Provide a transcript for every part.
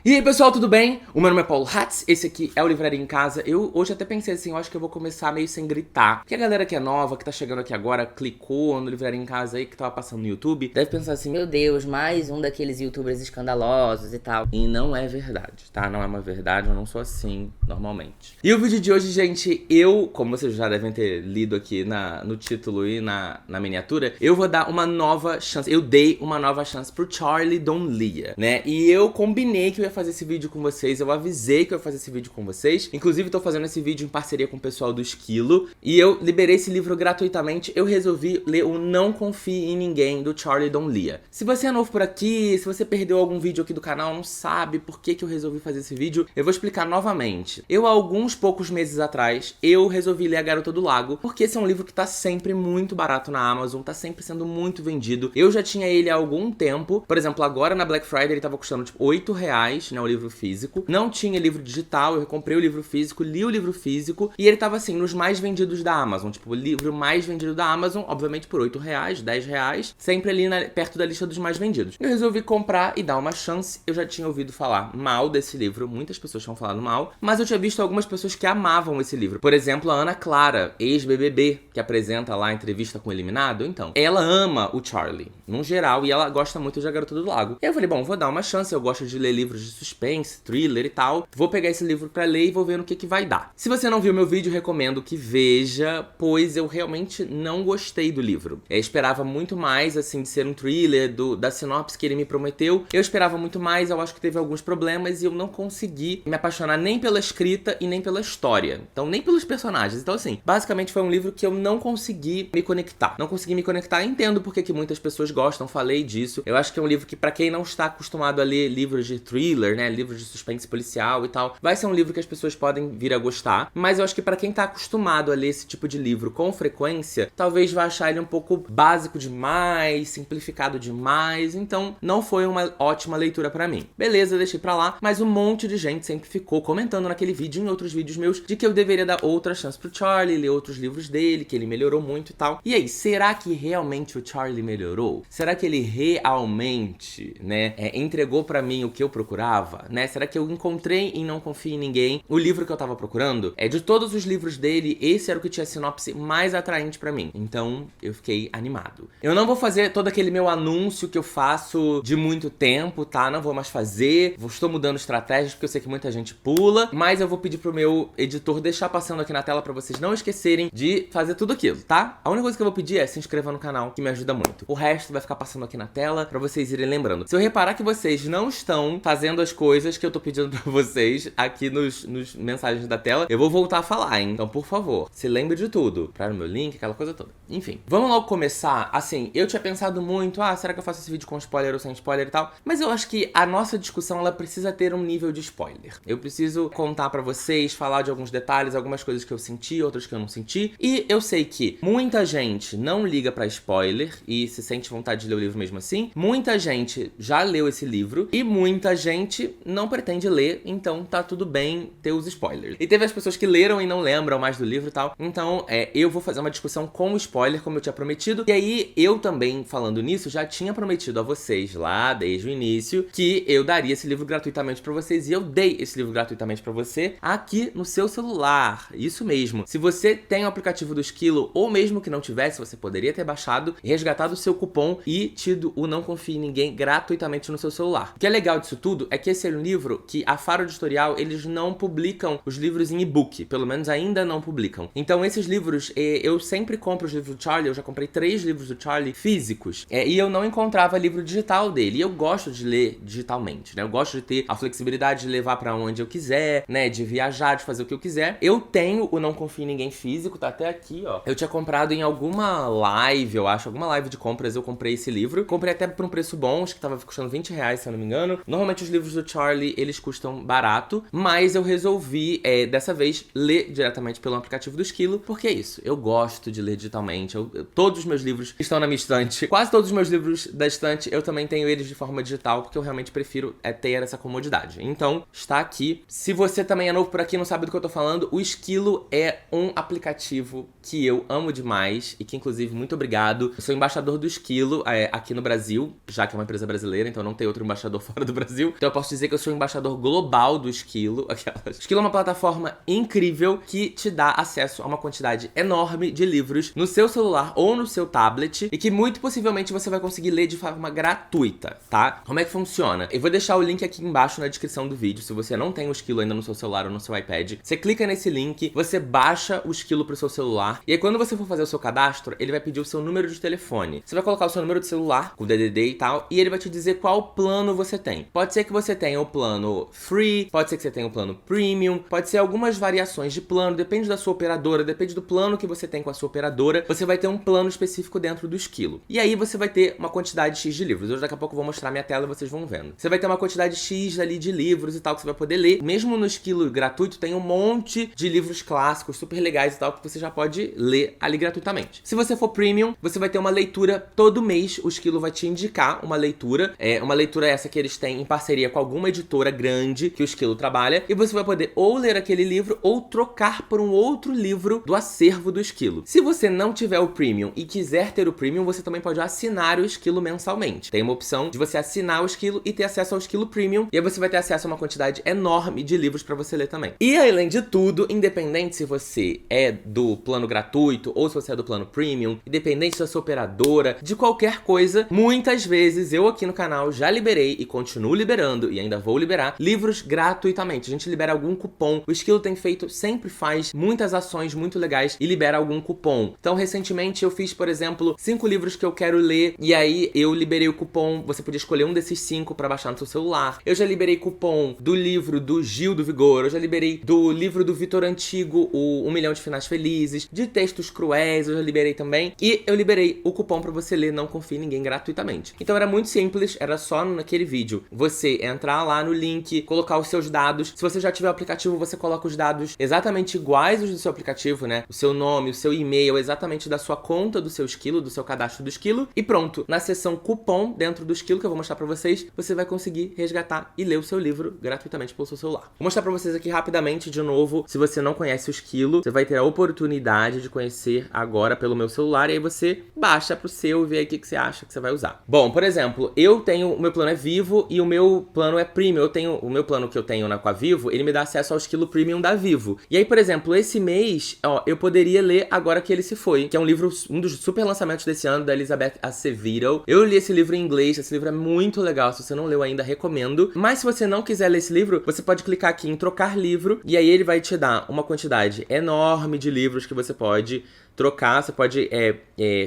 E aí pessoal, tudo bem? O meu nome é Paulo Hatz, esse aqui é o Livraria em Casa. Eu hoje até pensei assim, eu acho que eu vou começar meio sem gritar. Porque a galera que é nova, que tá chegando aqui agora, clicou no Livraria em Casa aí, que tava passando no YouTube, deve pensar assim, meu Deus, mais um daqueles youtubers escandalosos e tal. E não é verdade, tá? Não é uma verdade, eu não sou assim normalmente. E o vídeo de hoje, gente, como vocês já devem ter lido aqui no título e na miniatura, eu vou dar uma nova chance, eu dei uma nova chance pro Charlie D'Onlia, né? E eu combinei que eu ia fazer esse vídeo com vocês, eu avisei que eu ia fazer esse vídeo com vocês. Inclusive, tô fazendo esse vídeo em parceria com o pessoal do Esquilo. E eu liberei esse livro gratuitamente. Eu resolvi ler o Não Confie em Ninguém, do Charlie D'Onlia. Se você é novo por aqui, se você perdeu algum vídeo aqui do canal, não sabe por que eu resolvi fazer esse vídeo, eu vou explicar novamente. Há alguns poucos meses atrás, eu resolvi ler A Garota do Lago, porque esse é um livro que tá sempre muito barato na Amazon, tá sempre sendo muito vendido. Eu já tinha ele há algum tempo. Por exemplo, agora na Black Friday ele tava custando tipo R$8, né, o livro físico. Não tinha livro digital, eu comprei o livro físico, li o livro físico e ele tava assim, nos mais vendidos da Amazon. Tipo, o livro mais vendido da Amazon, obviamente por R$8, R$10, sempre ali perto da lista dos mais vendidos. Eu resolvi comprar e dar uma chance. Eu já tinha ouvido falar mal desse livro, muitas pessoas tinham falado mal, mas eu tinha visto algumas pessoas que amavam esse livro. Por exemplo, a Ana Clara, ex-BBB, que apresenta lá a entrevista com o Eliminado. Então, ela ama o Charlie, num geral, e ela gosta muito de A Garota do Lago. E eu falei, bom, vou dar uma chance, eu gosto de ler livros de suspense, thriller e tal. Vou pegar esse livro pra ler e vou ver no que vai dar. Se você não viu meu vídeo, recomendo que veja, pois eu realmente não gostei do livro. Eu esperava muito mais, assim, de ser um thriller, da sinopse que ele me prometeu. Eu esperava muito mais, eu acho que teve alguns problemas e eu não consegui me apaixonar nem pela escrita e nem pela história. Então, nem pelos personagens. Então, assim, basicamente foi um livro que eu não consegui me conectar. Não consegui me conectar, entendo porque que muitas pessoas gostam, falei disso. Eu acho que é um livro que, pra quem não está acostumado a ler livros de thriller, né, livros de suspense policial e tal, vai ser um livro que as pessoas podem vir a gostar, mas eu acho que pra quem tá acostumado a ler esse tipo de livro com frequência, talvez vá achar ele um pouco básico demais, simplificado demais, então não foi uma ótima leitura pra mim. Beleza, deixei pra lá, mas um monte de gente sempre ficou comentando naquele vídeo e em outros vídeos meus de que eu deveria dar outra chance pro Charlie, ler outros livros dele, que ele melhorou muito e tal. E aí, será que realmente o Charlie melhorou? Será que ele realmente, né, entregou pra mim o que eu procurava, né? Será que eu encontrei em Não Confie em Ninguém o livro que eu tava procurando? De todos os livros dele, esse era o que tinha a sinopse mais atraente pra mim. Então, eu fiquei animado. Eu não vou fazer todo aquele meu anúncio que eu faço de muito tempo, tá? Não vou mais fazer. Estou mudando estratégias, porque eu sei que muita gente pula, mas eu vou pedir pro meu editor deixar passando aqui na tela pra vocês não esquecerem de fazer tudo aquilo, tá? A única coisa que eu vou pedir é se inscrever no canal, que me ajuda muito. O resto vai ficar passando aqui na tela pra vocês irem lembrando. Se eu reparar que vocês não estão fazendo as coisas que eu tô pedindo pra vocês aqui nos mensagens da tela, eu vou voltar a falar, hein? Então, por favor, se lembre de tudo. Para o meu link, aquela coisa toda. Enfim, vamos logo começar. Assim, eu tinha pensado muito, será que eu faço esse vídeo com spoiler ou sem spoiler e tal? Mas eu acho que a nossa discussão, ela precisa ter um nível de spoiler. Eu preciso contar pra vocês, falar de alguns detalhes, algumas coisas que eu senti, outras que eu não senti. E eu sei que muita gente não liga pra spoiler e se sente vontade de ler o livro mesmo assim. Muita gente já leu esse livro e muita gente não pretende ler, então tá tudo bem ter os spoilers. E teve as pessoas que leram e não lembram mais do livro e tal. Então, eu vou fazer uma discussão com spoiler, como eu tinha prometido. E aí, eu também, falando nisso, já tinha prometido a vocês lá, desde o início, que eu daria esse livro gratuitamente pra vocês. E eu dei esse livro gratuitamente pra você aqui no seu celular. Isso mesmo. Se você tem o aplicativo do Esquilo, ou mesmo que não tivesse, você poderia ter baixado, resgatado o seu cupom e tido o Não Confie em Ninguém gratuitamente no seu celular. O que é legal disso tudo é que esse é um livro que a Faro Editorial, eles não publicam os livros em e-book, pelo menos ainda não publicam. Então esses livros, eu sempre compro os livros do Charlie, eu já comprei 3 livros do Charlie físicos, e eu não encontrava livro digital dele, e eu gosto de ler digitalmente, né? Eu gosto de ter a flexibilidade de levar pra onde eu quiser, né? De viajar, de fazer o que eu quiser. Eu tenho o Não Confie em Ninguém físico, tá até aqui, ó. Eu tinha comprado em alguma live, eu acho, alguma live de compras, eu comprei esse livro. Comprei até por um preço bom, acho que tava custando R$20, se eu não me engano. Normalmente os livros do Charlie, eles custam barato, mas eu resolvi, dessa vez, ler diretamente pelo aplicativo do Esquilo, porque é isso, eu gosto de ler digitalmente. Todos os meus livros estão na minha estante, quase todos os meus livros da estante, eu também tenho eles de forma digital, porque eu realmente prefiro ter essa comodidade. Então, está aqui. Se você também é novo por aqui e não sabe do que eu tô falando, o Esquilo é um aplicativo que eu amo demais e que, inclusive, muito obrigado. Eu sou embaixador do Esquilo aqui no Brasil, já que é uma empresa brasileira, então não tem outro embaixador fora do Brasil. Então eu posso dizer que eu sou embaixador global do Esquilo. Esquilo é uma plataforma incrível que te dá acesso a uma quantidade enorme de livros no seu celular ou no seu tablet e que muito possivelmente você vai conseguir ler de forma gratuita, tá? Como é que funciona? Eu vou deixar o link aqui embaixo na descrição do vídeo, se você não tem o Esquilo ainda no seu celular ou no seu iPad. Você clica nesse link, você baixa o Esquilo pro seu celular e aí quando você for fazer o seu cadastro, ele vai pedir o seu número de telefone. Você vai colocar o seu número de celular, com DDD e tal, e ele vai te dizer qual plano você tem. Pode ser que você tenha o plano free, pode ser que você tenha o plano premium, pode ser algumas variações de plano, depende da sua operadora, depende do plano que você tem com a sua operadora, você vai ter um plano específico dentro do Esquilo. E aí você vai ter uma quantidade X de livros. Hoje daqui a pouco eu vou mostrar minha tela e vocês vão vendo. Você vai ter uma quantidade X ali de livros e tal que você vai poder ler. Mesmo no Esquilo gratuito tem um monte de livros clássicos super legais e tal que você já pode ler ali gratuitamente. Se você for premium, você vai ter uma leitura todo mês. O Esquilo vai te indicar uma leitura. Uma leitura essa que eles têm em parceria com alguma editora grande que o Esquilo trabalha. E você vai poder ou ler aquele livro ou trocar por um outro livro do acervo do Esquilo. Se você não tiver o premium e quiser ter o premium, você também pode assinar o Esquilo mensalmente. Tem uma opção de você assinar o Esquilo e ter acesso ao Esquilo Premium. E aí você vai ter acesso a uma quantidade enorme de livros pra você ler também. E além de tudo, independente se você é do plano gratuito ou se você é do plano premium, independente da sua operadora, de qualquer coisa, muitas vezes eu aqui no canal já liberei e continuo liberando e ainda vou liberar livros gratuitamente. A gente libera algum cupom. O Esquilo tem feito, sempre faz muitas ações muito legais e libera algum cupom. Então, recentemente eu fiz, por exemplo, 5 livros que eu quero ler e aí eu liberei o cupom. Você podia escolher um desses 5 para baixar no seu celular. Eu já liberei cupom do livro do Gil do Vigor. Eu já liberei do livro do Vitor Antigo, o 1 Milhão de Finais Felizes. De Textos Cruéis eu já liberei também. E eu liberei o cupom para você ler Não Confie em Ninguém gratuitamente. Então era muito simples, era só naquele vídeo você entrar lá no link, colocar os seus dados. Se você já tiver o aplicativo, você coloca os dados exatamente iguais aos do seu aplicativo, né? O seu nome, o seu e-mail, exatamente da sua conta do seu Esquilo, do seu cadastro do Esquilo. E pronto, na seção cupom dentro do Esquilo, que eu vou mostrar pra vocês, você vai conseguir resgatar e ler o seu livro gratuitamente pelo seu celular. Vou mostrar pra vocês aqui rapidamente de novo. Se você não conhece o Esquilo, você vai ter a oportunidade de conhecer agora pelo meu celular e aí você baixa pro seu e vê aí o que você acha que você vai usar. Bom, por exemplo, o meu plano é Vivo e o meu plano é Premium. O meu plano que eu tenho com a Vivo, ele me dá acesso ao Esquilo Premium da Vivo. E aí, por exemplo, esse mês, ó, eu poderia ler Agora Que Ele Se Foi, que é um livro, um dos super lançamentos desse ano, da Elizabeth Acevedo. Eu li esse livro em inglês, esse livro é muito legal, se você não leu ainda, recomendo. Mas se você não quiser ler esse livro, você pode clicar aqui em trocar livro, e aí ele vai te dar uma quantidade enorme de livros que você pode trocar. Você pode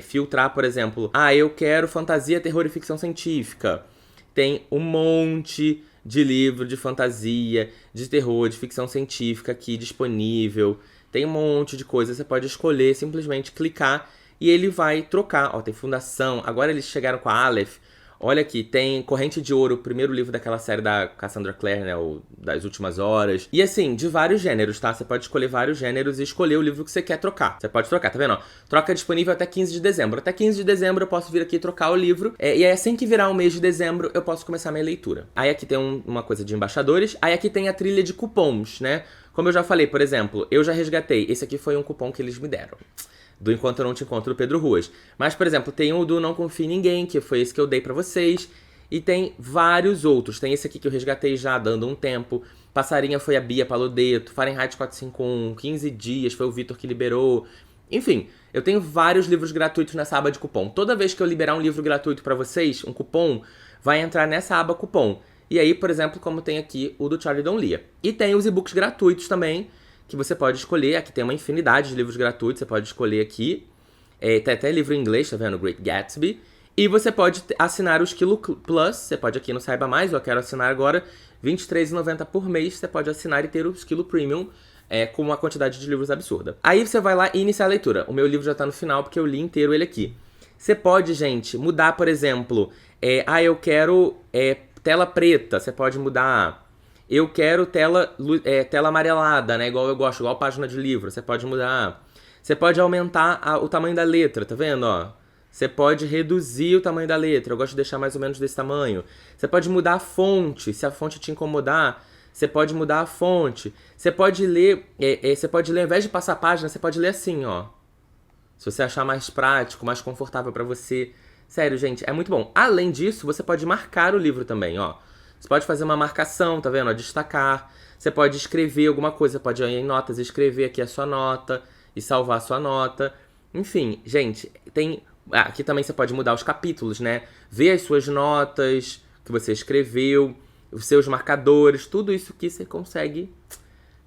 filtrar, por exemplo, eu quero fantasia, terror e ficção científica. Tem um monte de livro de fantasia, de terror, de ficção científica aqui disponível. Tem um monte de coisa, você pode escolher, simplesmente clicar e ele vai trocar. Ó, tem Fundação, agora eles chegaram com a Aleph. Olha aqui, tem Corrente de Ouro, o primeiro livro daquela série da Cassandra Clare, né, o das Últimas Horas. E assim, de vários gêneros, tá? Você pode escolher vários gêneros e escolher o livro que você quer trocar. Você pode trocar, tá vendo? Ó, troca disponível até 15 de dezembro. Até 15 de dezembro eu posso vir aqui trocar o livro. E aí assim que virar o mês de dezembro, eu posso começar a minha leitura. Aí aqui tem uma coisa de embaixadores. Aí aqui tem a trilha de cupons, né? Como eu já falei, por exemplo, eu já resgatei. Esse aqui foi um cupom que eles me deram. Do Enquanto Eu Não Te Encontro, do Pedro Ruas. Mas, por exemplo, tem o do Não Confie em Ninguém, que foi esse que eu dei pra vocês. E tem vários outros. Tem esse aqui que eu resgatei já, dando um tempo. Passarinha foi a Bia Palodeto. Fahrenheit 451, 15 dias, foi o Vitor que liberou. Enfim, eu tenho vários livros gratuitos nessa aba de cupom. Toda vez que eu liberar um livro gratuito pra vocês, um cupom, vai entrar nessa aba cupom. E aí, por exemplo, como tem aqui o do Charlie Don Lia. E tem os e-books gratuitos também, que você pode escolher. Aqui tem uma infinidade de livros gratuitos, você pode escolher aqui. Tem até livro em inglês, tá vendo? Great Gatsby. E você pode assinar o Esquilo Plus, você pode aqui no Saiba Mais, eu quero assinar agora, R$ 23,90 por mês, você pode assinar e ter o Esquilo Premium, com uma quantidade de livros absurda. Aí você vai lá e iniciar a leitura. O meu livro já tá no final, porque eu li inteiro ele aqui. Você pode, gente, mudar, por exemplo, eu quero tela preta, você pode mudar. Eu quero tela amarelada, né? Igual eu gosto, igual página de livro. Você pode mudar. Você pode aumentar o tamanho da letra, tá vendo, ó? Você pode reduzir o tamanho da letra. Eu gosto de deixar mais ou menos desse tamanho. Você pode mudar a fonte. Se a fonte te incomodar, você pode mudar a fonte. Você pode ler, ao invés de passar a página, você pode ler assim, ó. Se você achar mais prático, mais confortável pra você. Sério, gente, é muito bom. Além disso, você pode marcar o livro também, ó. Você pode fazer uma marcação, tá vendo? Ó, destacar. Você pode escrever alguma coisa, pode ir em notas, escrever aqui a sua nota e salvar a sua nota. Enfim, gente, tem... aqui também você pode mudar os capítulos, né? Ver as suas notas que você escreveu, os seus marcadores, tudo isso que você consegue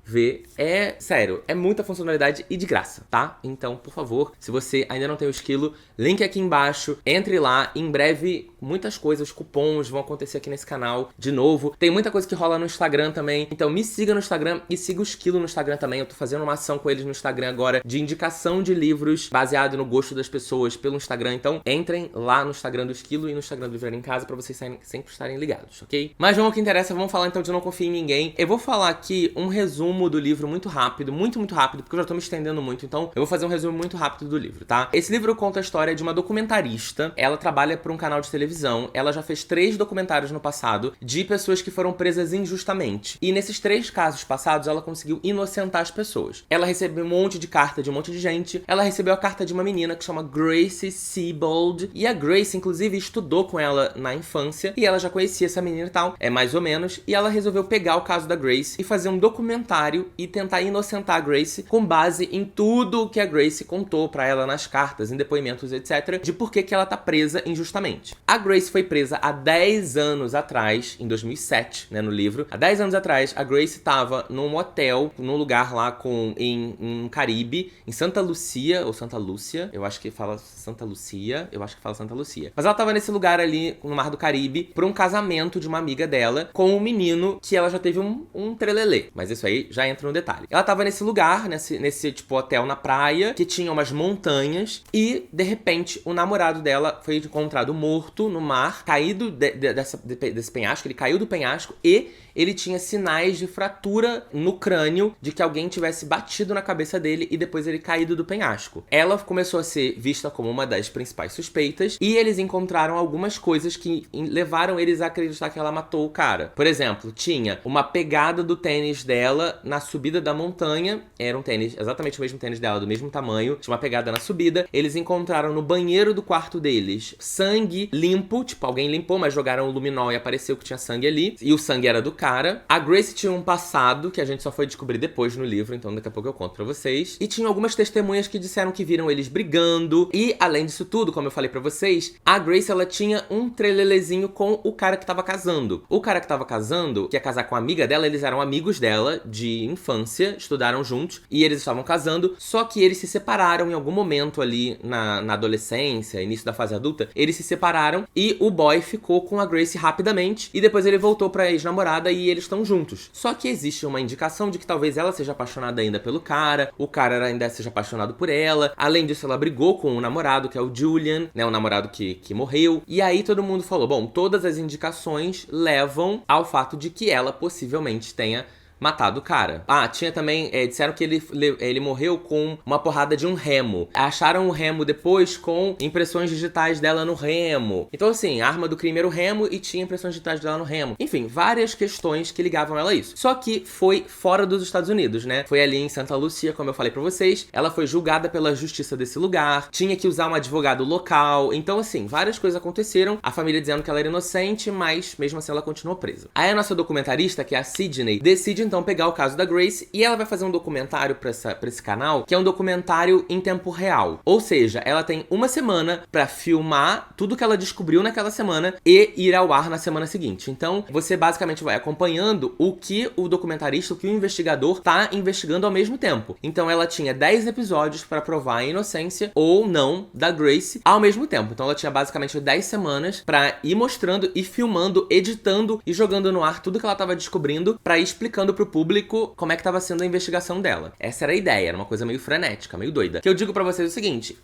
ver. É, sério, é muita funcionalidade e de graça, tá? Então, por favor, se você ainda não tem o Esquilo, link aqui embaixo, entre lá. Em breve, muitas coisas, cupons vão acontecer aqui nesse canal de novo. Tem muita coisa que rola no Instagram também. Então me siga no Instagram e siga o Esquilo no Instagram também. Eu tô fazendo uma ação com eles no Instagram agora de indicação de livros baseado no gosto das pessoas pelo Instagram. Então entrem lá no Instagram do Esquilo e no Instagram do Livraria em Casa pra vocês sempre estarem ligados, ok? Mas vamos ao que interessa, vamos falar então de Não Confie em Ninguém. Eu vou falar aqui um resumo do livro muito rápido, muito rápido, porque eu já tô me estendendo muito, então eu vou fazer um resumo muito rápido do livro, tá? Esse livro conta a história de uma documentarista. Ela trabalha para um canal de televisão. Ela já fez 3 documentários no passado de pessoas que foram presas injustamente. E nesses 3 casos passados, ela conseguiu inocentar as pessoas. Ela recebeu um monte de carta de um monte de gente. Ela recebeu a carta de uma menina que chama Gracie Siebold. E a Gracie, inclusive, estudou com ela na infância. E ela já conhecia essa menina e tal, mais ou menos. E ela resolveu pegar o caso da Gracie e fazer um documentário e tentar inocentar a Gracie com base em tudo que a Gracie contou pra ela nas cartas, em depoimentos, etc, de por que ela tá presa injustamente. A Gracie foi presa há 10 anos atrás, em 2007, né, no livro. Há 10 anos atrás, a Gracie tava num hotel, num lugar lá em Caribe, em Santa Lucia, ou Santa Lúcia, eu acho que fala Santa Lucia, Mas ela tava nesse lugar ali, no Mar do Caribe, pra um casamento de uma amiga dela, com um menino que ela já teve um trelelê. Mas isso aí já entra no detalhe. Ela tava nesse lugar, nesse tipo hotel na praia, que tinha umas montanhas, e de repente o namorado dela foi encontrado morto no mar, caído desse penhasco. Ele caiu do penhasco e ele tinha sinais de fratura no crânio, de que alguém tivesse batido na cabeça dele e depois ele caído do penhasco. Ela começou a ser vista como uma das principais suspeitas e eles encontraram algumas coisas que levaram eles a acreditar que ela matou o cara. Por exemplo, tinha uma pegada do tênis dela na subida da montanha. Era um tênis, exatamente o mesmo tênis dela, do mesmo tamanho. Tinha uma pegada na subida. Eles encontraram no banheiro do quarto deles sangue limpo, tipo, alguém limpou, mas jogaram o luminol e apareceu que tinha sangue ali. E o sangue era do cara. A Gracie tinha um passado que a gente só foi descobrir depois no livro, então daqui a pouco eu conto pra vocês. E tinha algumas testemunhas que disseram que viram eles brigando. E, além disso tudo, como eu falei pra vocês, a Gracie, ela tinha um trelelezinho com o cara que tava casando. O cara que tava casando, que ia casar com a amiga dela, eles eram amigos dela de infância, estudaram juntos, e eles estavam casando, só que eles se separaram em algum momento ali na adolescência, início da fase adulta. Eles se separaram e o boy ficou com a Gracie rapidamente, e depois ele voltou pra ex-namorada e eles estão juntos. Só que existe uma indicação de que talvez ela seja apaixonada ainda pelo cara, o cara ainda seja apaixonado por ela. Além disso, ela brigou com o namorado, que é o Julian, né, o namorado que morreu. E aí todo mundo falou, bom, todas as indicações levam ao fato de que ela possivelmente tenha matado o cara. Ah, tinha também, disseram que ele morreu com uma porrada de um remo. Acharam o remo depois com impressões digitais dela no remo. Então assim, a arma do crime era o remo e tinha impressões digitais dela no remo. Enfim, várias questões que ligavam ela a isso. Só que foi fora dos Estados Unidos, né? Foi ali em Santa Lucia, como eu falei pra vocês. Ela foi julgada pela justiça desse lugar. Tinha que usar um advogado local. Então assim, várias coisas aconteceram. A família dizendo que ela era inocente, mas mesmo assim ela continuou presa. Aí a nossa documentarista, que é a Sydney, decide então pegar o caso da Gracie e ela vai fazer um documentário pra esse canal, que é um documentário em tempo real. Ou seja, ela tem uma semana pra filmar tudo que ela descobriu naquela semana e ir ao ar na semana seguinte. Então, você basicamente vai acompanhando o que o documentarista, o que o investigador tá investigando ao mesmo tempo. Então, ela tinha 10 episódios pra provar a inocência ou não da Gracie ao mesmo tempo. Então, ela tinha basicamente 10 semanas pra ir mostrando e filmando, editando e jogando no ar tudo que ela tava descobrindo pra ir explicando pro público como é que tava sendo a investigação dela. Essa era a ideia, era uma coisa meio frenética, meio doida. Que eu digo pra vocês o seguinte,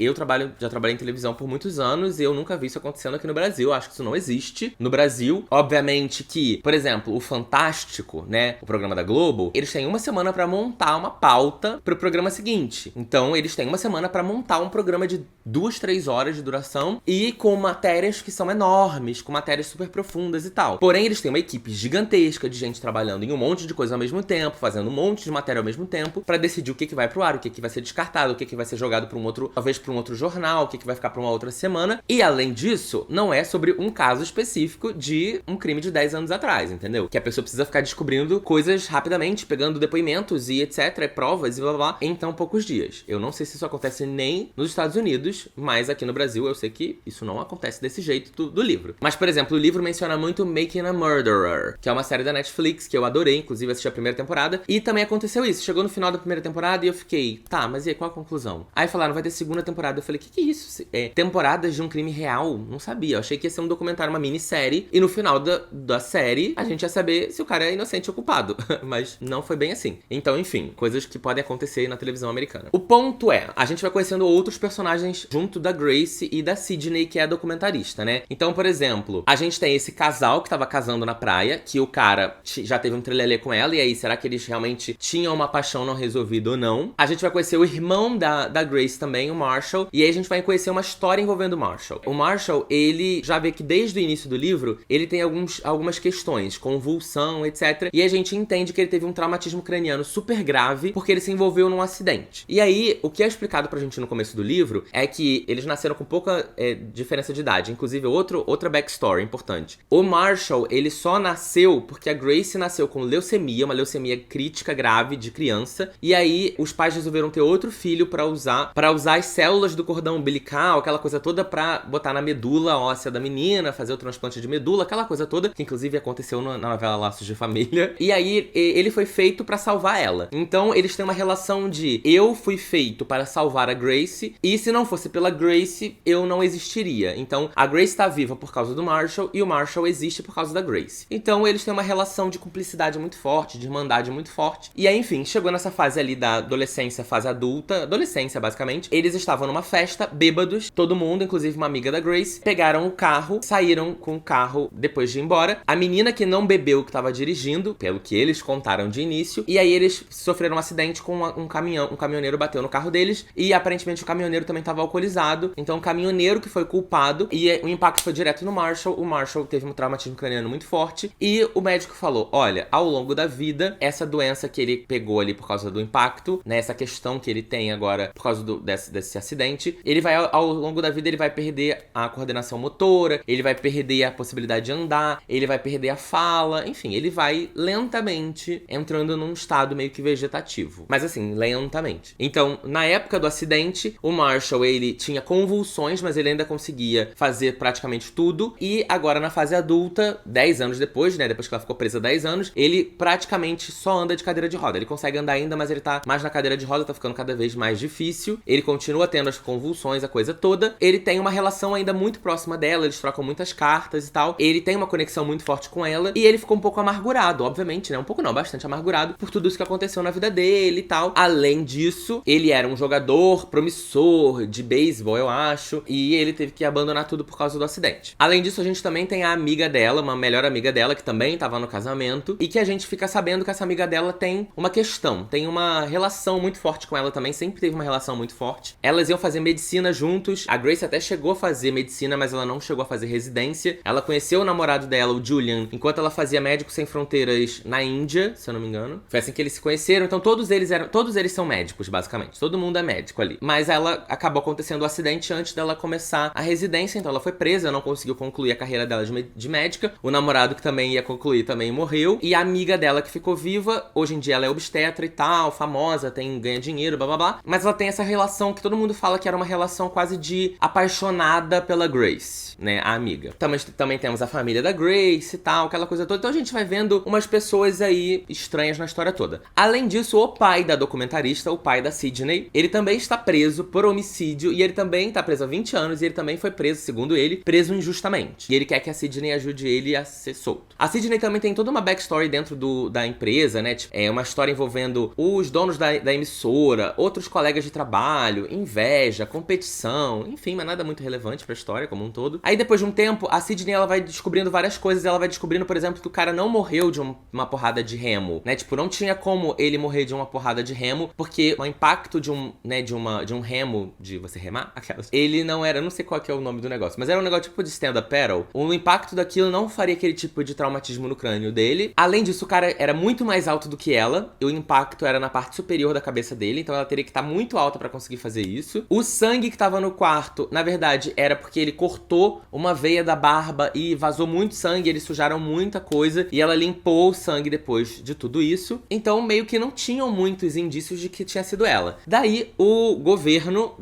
já trabalhei em televisão por muitos anos e eu nunca vi isso acontecendo aqui no Brasil, acho que isso não existe no Brasil. Obviamente que, por exemplo, o Fantástico, né, o programa da Globo, eles têm uma semana pra montar uma pauta pro programa seguinte. Então, eles têm uma semana pra montar um programa de 2, 3 horas de duração e com matérias que são enormes, com matérias super profundas e tal. Porém, eles têm uma equipe gigantesca de gente trabalhando em um monte de coisa mesmo tempo, fazendo um monte de matéria ao mesmo tempo, pra decidir o que vai pro ar, o que vai ser descartado, o que vai ser jogado pra um outro, talvez pra um outro jornal, o que vai ficar pra uma outra semana. E além disso, não é sobre um caso específico de um crime de 10 anos atrás, entendeu? Que a pessoa precisa ficar descobrindo coisas rapidamente, pegando depoimentos e etc, provas e blá blá blá, em tão poucos dias. Eu não sei se isso acontece nem nos Estados Unidos, mas aqui no Brasil eu sei que isso não acontece desse jeito do livro. Mas, por exemplo, o livro menciona muito Making a Murderer, que é uma série da Netflix que eu adorei, inclusive assisti a primeira temporada, e também aconteceu isso. Chegou no final da primeira temporada e eu fiquei, tá, mas e aí, qual a conclusão? Aí falaram, vai ter segunda temporada. Eu falei, que é isso? Temporadas de um crime real? Não sabia. Eu achei que ia ser um documentário, uma minissérie, e no final da série a gente ia saber se o cara é inocente ou culpado. Mas não foi bem assim. Então, enfim, coisas que podem acontecer na televisão americana. O ponto é, a gente vai conhecendo outros personagens junto da Grace e da Sidney, que é a documentarista, né? Então, por exemplo, a gente tem esse casal que tava casando na praia, que o cara já teve um trelelê com ela, e aí, será que eles realmente tinham uma paixão não resolvida ou não? A gente vai conhecer o irmão da Grace também, o Marshall, e aí a gente vai conhecer uma história envolvendo o Marshall. O Marshall, ele já vê que desde o início do livro, ele tem algumas questões, convulsão, etc. E a gente entende que ele teve um traumatismo craniano super grave, porque ele se envolveu num acidente. E aí, o que é explicado pra gente no começo do livro é que eles nasceram com pouca diferença de idade. Inclusive, outra backstory importante. O Marshall, ele só nasceu porque a Grace nasceu com leucemia, uma leucemia crítica grave de criança. E aí, os pais resolveram ter outro filho pra usar as células do cordão umbilical, aquela coisa toda pra botar na medula óssea da menina, fazer o transplante de medula, aquela coisa toda, que inclusive aconteceu na novela Laços de Família. E aí, ele foi feito pra salvar ela. Então, eles têm uma relação de eu fui feito para salvar a Grace, e se não fosse pela Grace, eu não existiria. Então, a Grace tá viva por causa do Marshall, e o Marshall existe por causa da Grace. Então, eles têm uma relação de cumplicidade muito forte, de irmandade muito forte. E aí, enfim, chegou nessa fase ali da adolescência, fase adulta, adolescência, basicamente. Eles estavam numa festa, bêbados, todo mundo, inclusive uma amiga da Grace, pegaram o carro, saíram com o carro depois de ir embora. A menina que não bebeu, que tava dirigindo, pelo que eles contaram de início, e aí eles sofreram um acidente com um caminhoneiro bateu no carro deles, e aparentemente o caminhoneiro também tava alcoolizado, então o caminhoneiro que foi culpado, e o impacto foi direto no Marshall. O Marshall teve um traumatismo craniano muito forte, e o médico falou, olha, ao longo da vida, essa doença que ele pegou ali por causa do impacto, né, essa questão que ele tem agora por causa desse acidente, ele vai, ao longo da vida, ele vai perder a coordenação motora, ele vai perder a possibilidade de andar, ele vai perder a fala, enfim, ele vai lentamente entrando num estado meio que vegetativo. Mas assim, lentamente. Então, na época do acidente, o Marshall, ele tinha convulsões, mas ele ainda conseguia fazer praticamente tudo, e agora na fase adulta, 10 anos depois, né, depois que ela ficou presa 10 anos, ele praticamente só anda de cadeira de roda. Ele consegue andar ainda, mas ele tá mais na cadeira de roda, tá ficando cada vez mais difícil. Ele continua tendo as convulsões, a coisa toda. Ele tem uma relação ainda muito próxima dela, eles trocam muitas cartas e tal. Ele tem uma conexão muito forte com ela, e ele ficou um pouco amargurado, obviamente, né, um pouco não, bastante amargurado por tudo isso que aconteceu na vida dele e tal. Além disso, ele era um jogador promissor de beisebol, eu acho, e ele teve que abandonar tudo por causa do acidente. Além disso, a gente também tem a amiga dela, uma melhor amiga dela, que também tava no casamento, e que a gente fica sabendo que essa amiga dela tem uma questão, tem uma relação muito forte com ela também, sempre teve uma relação muito forte. Elas iam fazer medicina juntos, a Grace até chegou a fazer medicina, mas ela não chegou a fazer residência. Ela conheceu o namorado dela, o Julian, enquanto ela fazia Médicos Sem Fronteiras na Índia, se eu não me engano. Foi assim que eles se conheceram, então todos eles são médicos, basicamente. Todo mundo é médico ali. Mas ela acabou acontecendo o acidente antes dela começar a residência, então ela foi presa, não conseguiu concluir a carreira dela de médica. O namorado que também ia concluir também morreu. E a amiga dela que ficou viva, hoje em dia ela é obstetra e tal, famosa, ganha dinheiro, blá blá blá. Mas ela tem essa relação que todo mundo fala que era uma relação quase de apaixonada pela Grace, né, a amiga. Também temos a família da Grace e tal, aquela coisa toda. Então a gente vai vendo umas pessoas aí estranhas na história toda. Além disso, o pai da documentarista, o pai da Sidney, ele também está preso por homicídio, e ele também está preso há 20 anos, e ele também foi preso, segundo ele, preso injustamente. E ele quer que a Sidney ajude ele a ser solto. A Sidney também tem toda uma backstory dentro da empresa, né, tipo, é uma história envolvendo os donos da emissora, outros colegas de trabalho, inveja, competição, enfim, mas nada muito relevante pra história como um todo. Aí depois de um tempo, a Sidney, ela vai descobrindo várias coisas, ela vai descobrindo, por exemplo, que o cara não morreu de uma porrada de remo, né, tipo, não tinha como ele morrer de uma porrada de remo, porque o impacto de um remo, de você remar, aquelas, ele não era, não sei qual que é o nome do negócio, mas era um negócio tipo de stand-up paddle. O impacto daquilo não faria aquele tipo de traumatismo no crânio dele. Além disso, o cara era muito mais alto do que ela, e o impacto era na parte superior da cabeça dele, então ela teria que estar muito alta pra conseguir fazer isso. O sangue que tava no quarto, na verdade, era porque ele cortou uma veia da barba e vazou muito sangue, eles sujaram muita coisa, e ela limpou o sangue depois de tudo isso. Então meio que não tinham muitos indícios de que tinha sido ela. Daí o governo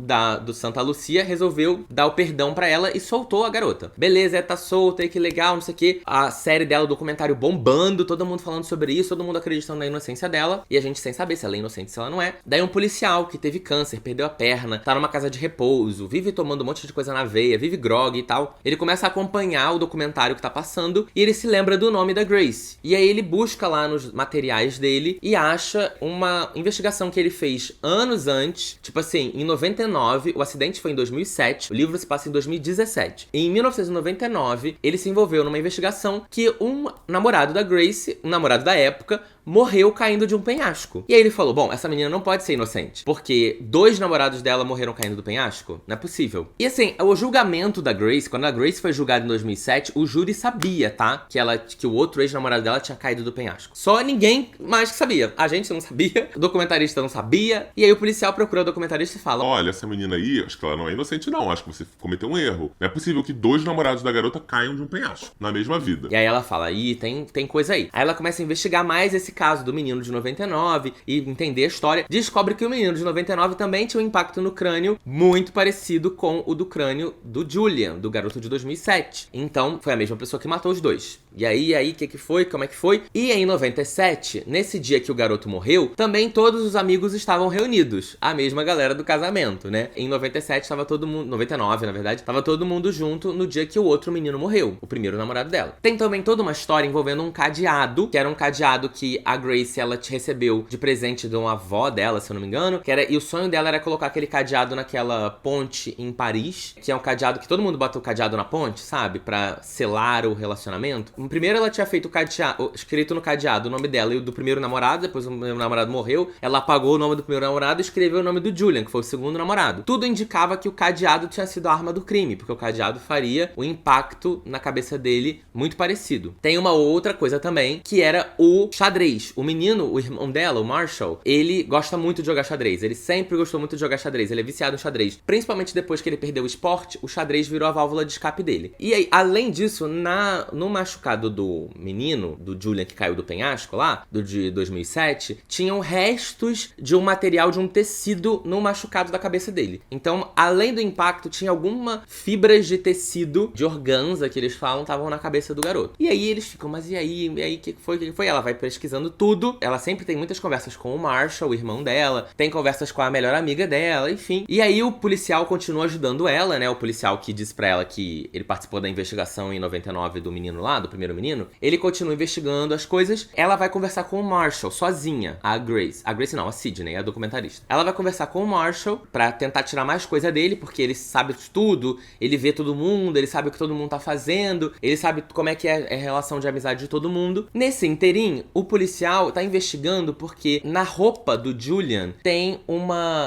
do Santa Lucia resolveu dar o perdão pra ela e soltou a garota. Beleza, ela tá solta, e que legal, não sei o que. A série dela, o documentário bombando, todo mundo falando sobre isso, todo mundo acreditando na inocência dela, e a gente sem saber se ela é inocente ou se ela não é. Daí um policial que teve câncer, perdeu a perna, tá numa casa de repouso, vive tomando um monte de coisa na veia, vive grog e tal. Ele começa a acompanhar o documentário que tá passando e ele se lembra do nome da Grace. E aí ele busca lá nos materiais dele e acha uma investigação que ele fez anos antes, tipo assim, em 99, o acidente foi em 2007, o livro se passa em 2017. Em 1999, ele se envolveu numa investigação que um namorado da Grace, um namorado da época, morreu caindo de um penhasco. E aí ele falou, bom, essa menina não pode ser inocente, porque 2 namorados dela morreram caindo do penhasco? Não é possível. E assim, o julgamento da Grace, quando a Grace foi julgada em 2007, o júri sabia, tá? Que o outro ex-namorado dela tinha caído do penhasco. Só ninguém mais que sabia. A gente não sabia, o documentarista não sabia, e aí o policial procura o documentarista e fala, olha, essa menina aí, acho que ela não é inocente não, acho que você cometeu um erro. Não é possível que 2 namorados da garota caiam de um penhasco, na mesma vida. E aí ela fala, tem coisa aí. Aí ela começa a investigar mais esse caso do menino de 99 e entender a história. Descobre que o menino de 99 também tinha um impacto no crânio muito parecido com o do crânio do Julian, do garoto de 2007. Então, foi a mesma pessoa que matou os 2. E aí, o que foi? Como é que foi? E em 97, nesse dia que o garoto morreu, também todos os amigos estavam reunidos. A mesma galera do casamento, né? Em 97, tava todo mundo... 99, na verdade. Tava todo mundo junto no dia que o outro menino morreu. O primeiro namorado dela. Tem também toda uma história envolvendo um cadeado, que era um cadeado que a Grace, ela recebeu de presente de uma avó dela, se eu não me engano. E o sonho dela era colocar aquele cadeado naquela ponte em Paris, que é um cadeado que todo mundo bota o cadeado na ponte, sabe? Pra selar o relacionamento. Primeiro ela tinha feito o cadeado, escrito no cadeado o nome dela e o do primeiro namorado, depois o primeiro namorado morreu, ela apagou o nome do primeiro namorado e escreveu o nome do Julian, que foi o segundo namorado. Tudo indicava que o cadeado tinha sido a arma do crime, porque o cadeado faria o impacto na cabeça dele muito parecido. Tem uma outra coisa também, que era o xadrez. O menino, o irmão dela, o Marshall, ele gosta muito de jogar xadrez, ele sempre gostou muito de jogar xadrez, ele é viciado em xadrez. Principalmente depois que ele perdeu o esporte, o xadrez virou a válvula de escape dele. E aí, além disso, no machucado do menino, do Julian que caiu do penhasco lá, do de 2007, tinham restos de um material, de um tecido no machucado da cabeça dele. Então, além do impacto, tinha algumas fibras de tecido, de organza que eles falam, estavam na cabeça do garoto. E aí eles ficam, mas e aí, o que foi? Ela vai pesquisando tudo, ela sempre tem muitas conversas com o Marshall, o irmão dela, tem conversas com a melhor amiga dela, enfim. E aí o policial continua ajudando ela, né, o policial que disse pra ela que ele participou da investigação em 99 do menino lá, do primeiro menino, ele continua investigando as coisas. Ela vai conversar com o Marshall sozinha, a Grace não, a Sydney, a documentarista. Ela vai conversar com o Marshall pra tentar tirar mais coisa dele, porque ele sabe de tudo, ele vê todo mundo, ele sabe o que todo mundo tá fazendo, ele sabe como é que é a relação de amizade de todo mundo. Nesse interim, o policial tá investigando porque na roupa do Julian tem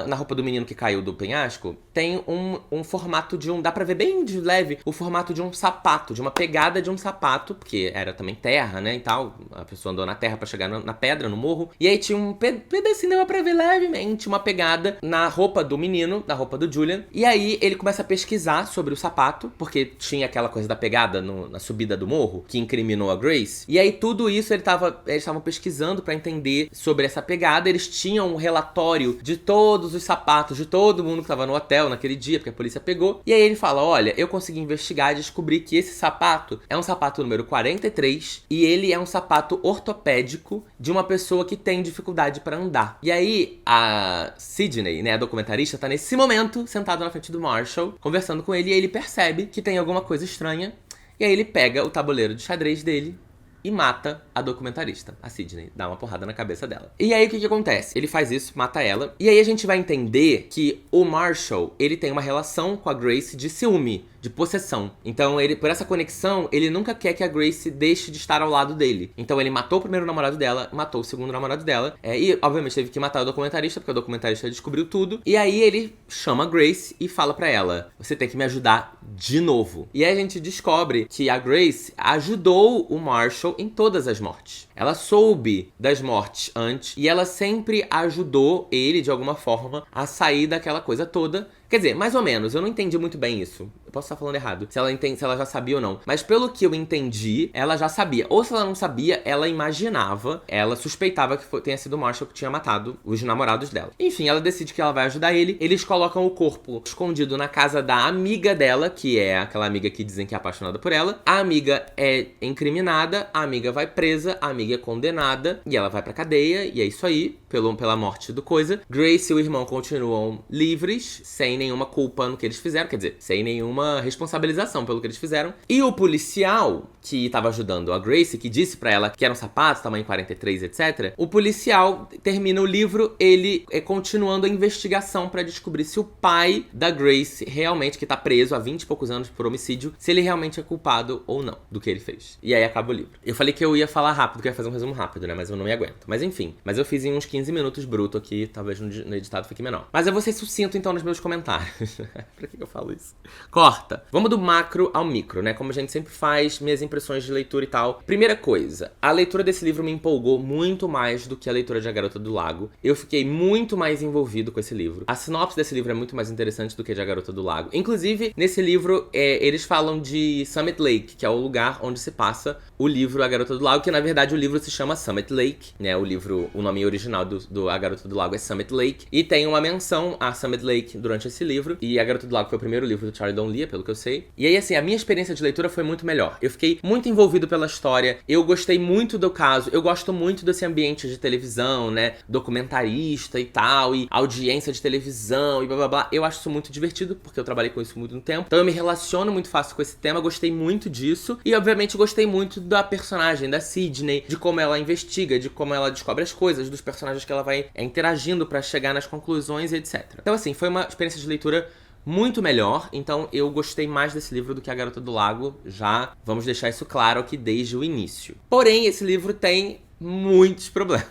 na roupa do menino que caiu do penhasco, tem um formato de dá pra ver bem de leve, o formato de um sapato, de uma pegada de um sapato, porque era também terra, né, e tal, a pessoa andou na terra pra chegar na pedra, no morro, e aí tinha um pedacinho, dava pra ver levemente uma pegada na roupa do menino, na roupa do Julian, e aí ele começa a pesquisar sobre o sapato, porque tinha aquela coisa da pegada na subida do morro, que incriminou a Grace, e aí tudo isso eles estavam pesquisando pra entender sobre essa pegada, eles tinham um relatório de todos os sapatos, de todo mundo que tava no hotel naquele dia, porque a polícia pegou, e aí ele fala, olha, eu consegui investigar e descobri que esse sapato é um sapato número 43 e ele é um sapato ortopédico de uma pessoa que tem dificuldade pra andar. E aí a Sydney, né, a documentarista, tá nesse momento sentado na frente do Marshall, conversando com ele, e aí ele percebe que tem alguma coisa estranha, e aí ele pega o tabuleiro de xadrez dele e mata a documentarista, a Sydney, dá uma porrada na cabeça dela. E aí o que acontece? Ele faz isso, mata ela, e aí a gente vai entender que o Marshall, ele tem uma relação com a Grace de ciúme, de possessão. Então, ele, por essa conexão, ele nunca quer que a Grace deixe de estar ao lado dele. Então, ele matou o primeiro namorado dela, matou o segundo namorado dela, e obviamente teve que matar o documentarista, porque o documentarista descobriu tudo. E aí ele chama a Grace e fala pra ela, você tem que me ajudar de novo. E aí a gente descobre que a Grace ajudou o Marshall mexeu em todas as mortes. Ela soube das mortes antes e ela sempre ajudou ele, de alguma forma, a sair daquela coisa toda. Quer dizer, mais ou menos, eu não entendi muito bem isso. Eu posso estar falando errado, se ela já sabia ou não. Mas pelo que eu entendi, ela já sabia. Ou se ela não sabia, ela imaginava, ela suspeitava que tenha sido o Marshall que tinha matado os namorados dela. Enfim, ela decide que ela vai ajudar ele. Eles colocam o corpo escondido na casa da amiga dela, que é aquela amiga que dizem que é apaixonada por ela. A amiga é incriminada, a amiga vai presa, a amiga é condenada e ela vai pra cadeia, e é isso aí, pela morte do coisa. Grace e o irmão continuam livres, sem nenhuma culpa no que eles fizeram, quer dizer, sem nenhuma responsabilização pelo que eles fizeram. E o policial que tava ajudando a Grace, que disse pra ela que eram sapatos, tamanho 43, etc. O policial termina o livro, ele continuando a investigação pra descobrir se o pai da Grace realmente, que tá preso há 20 e poucos anos por homicídio, se ele realmente é culpado ou não do que ele fez. E aí acaba o livro. Eu falei que eu ia falar rápido, que eu ia fazer um resumo rápido, né? Mas eu não me aguento. Mas enfim, eu fiz em uns 15 minutos bruto aqui, talvez no editado fique menor. Mas eu vou ser sucinto então nos meus comentários. Pra que eu falo isso? Corta. Vamos do macro ao micro, né? Como a gente sempre faz, minhas impressões de leitura e tal. Primeira coisa, a leitura desse livro me empolgou muito mais do que a leitura de A Garota do Lago. Eu fiquei muito mais envolvido com esse livro. A sinopse desse livro é muito mais interessante do que a de A Garota do Lago. Inclusive, nesse livro, eles falam de Summit Lake, que é o lugar onde se passa o livro A Garota do Lago, que na verdade o livro se chama Summit Lake, né? O nome original do A Garota do Lago é Summit Lake. E tem uma menção a Summit Lake durante esse livro. E A Garota do Lago foi o primeiro livro do Charlie Don Lee, pelo que eu sei. E aí, assim, a minha experiência de leitura foi muito melhor. Eu fiquei muito envolvido pela história. Eu gostei muito do caso. Eu gosto muito desse ambiente de televisão, né? Documentarista e tal. E audiência de televisão e blá blá blá. Eu acho isso muito divertido, porque eu trabalhei com isso muito no tempo. Então eu me relaciono muito fácil com esse tema. Gostei muito disso. E, obviamente, gostei muito da personagem, da Sydney. De como ela investiga, de como ela descobre as coisas, dos personagens que ela vai interagindo pra chegar nas conclusões e etc. Então, assim, foi uma experiência de leitura muito melhor, então eu gostei mais desse livro do que A Garota do Lago, já vamos deixar isso claro aqui desde o início. Porém, esse livro tem muitos problemas.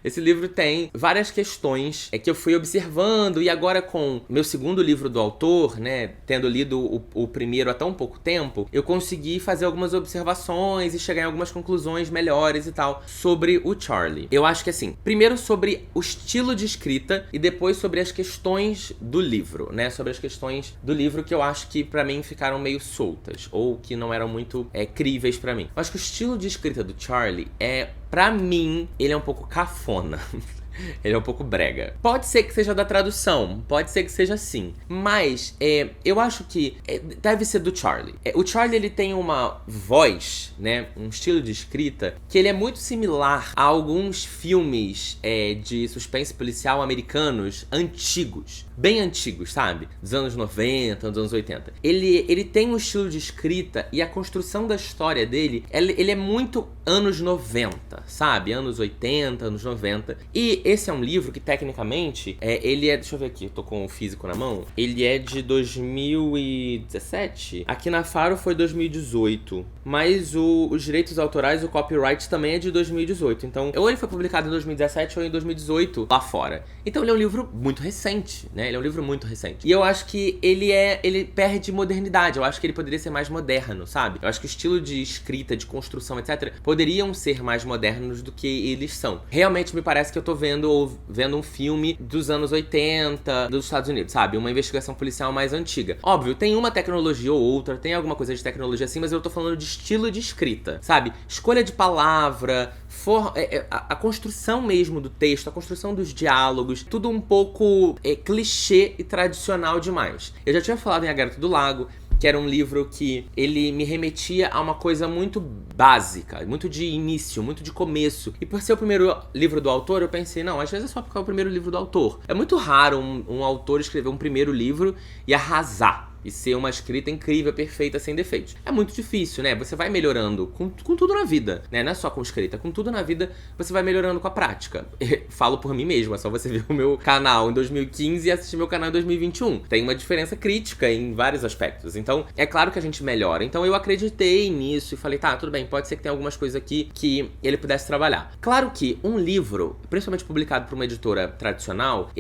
Esse livro tem várias questões que eu fui observando, e agora com meu segundo livro do autor, né, tendo lido o primeiro há tão pouco tempo, eu consegui fazer algumas observações e chegar em algumas conclusões melhores e tal sobre o Charlie. Eu acho que assim, primeiro sobre o estilo de escrita e depois sobre as questões do livro, né, sobre as questões do livro que eu acho que pra mim ficaram meio soltas ou que não eram muito críveis pra mim. Eu acho que o estilo de escrita do Charlie pra mim, ele é um pouco cafona. Ele é um pouco brega. Pode ser que seja da tradução, pode ser que seja assim. Mas eu acho que deve ser do Charlie. O Charlie, ele tem uma voz, né, um estilo de escrita que ele é muito similar a alguns filmes de suspense policial americanos antigos. Bem antigos, sabe? Dos anos 90, dos anos 80. Ele tem um estilo de escrita e a construção da história dele, ele é muito anos 90, sabe? Anos 80, anos 90. E esse é um livro que, tecnicamente, ele é... Deixa eu ver aqui, eu tô com o físico na mão. Ele é de 2017. Aqui na Faro foi 2018. Mas os direitos autorais, o copyright também é de 2018. Então, ou ele foi publicado em 2017 ou em 2018 lá fora. Então, ele é um livro muito recente, né? Ele é um livro muito recente. E eu acho que ele perde modernidade. Eu acho que ele poderia ser mais moderno, sabe? Eu acho que o estilo de escrita, de construção, etc., poderiam ser mais modernos do que eles são. Realmente me parece que eu tô vendo um filme dos anos 80 dos Estados Unidos, sabe? Uma investigação policial mais antiga. Óbvio, tem uma tecnologia ou outra, tem alguma coisa de tecnologia assim, mas eu tô falando de estilo de escrita, sabe? Escolha de palavra, a construção mesmo do texto, a construção dos diálogos, tudo um pouco clichê e tradicional demais. Eu já tinha falado em A Garota do Lago, que era um livro que ele me remetia a uma coisa muito básica, muito de início, muito de começo. E por ser o primeiro livro do autor, eu pensei, não, às vezes é só porque é o primeiro livro do autor. É muito raro um autor escrever um primeiro livro e arrasar. E ser uma escrita incrível, perfeita, sem defeitos. É muito difícil, né? Você vai melhorando com tudo na vida, né? Não é só com escrita, com tudo na vida você vai melhorando com a prática. Falo por mim mesmo, é só você ver o meu canal em 2015 e assistir meu canal em 2021. Tem uma diferença crítica em vários aspectos. Então, é claro que a gente melhora. Então, eu acreditei nisso e falei, tá, tudo bem, pode ser que tenha algumas coisas aqui que ele pudesse trabalhar. Claro que um livro, principalmente publicado por uma editora tradicional,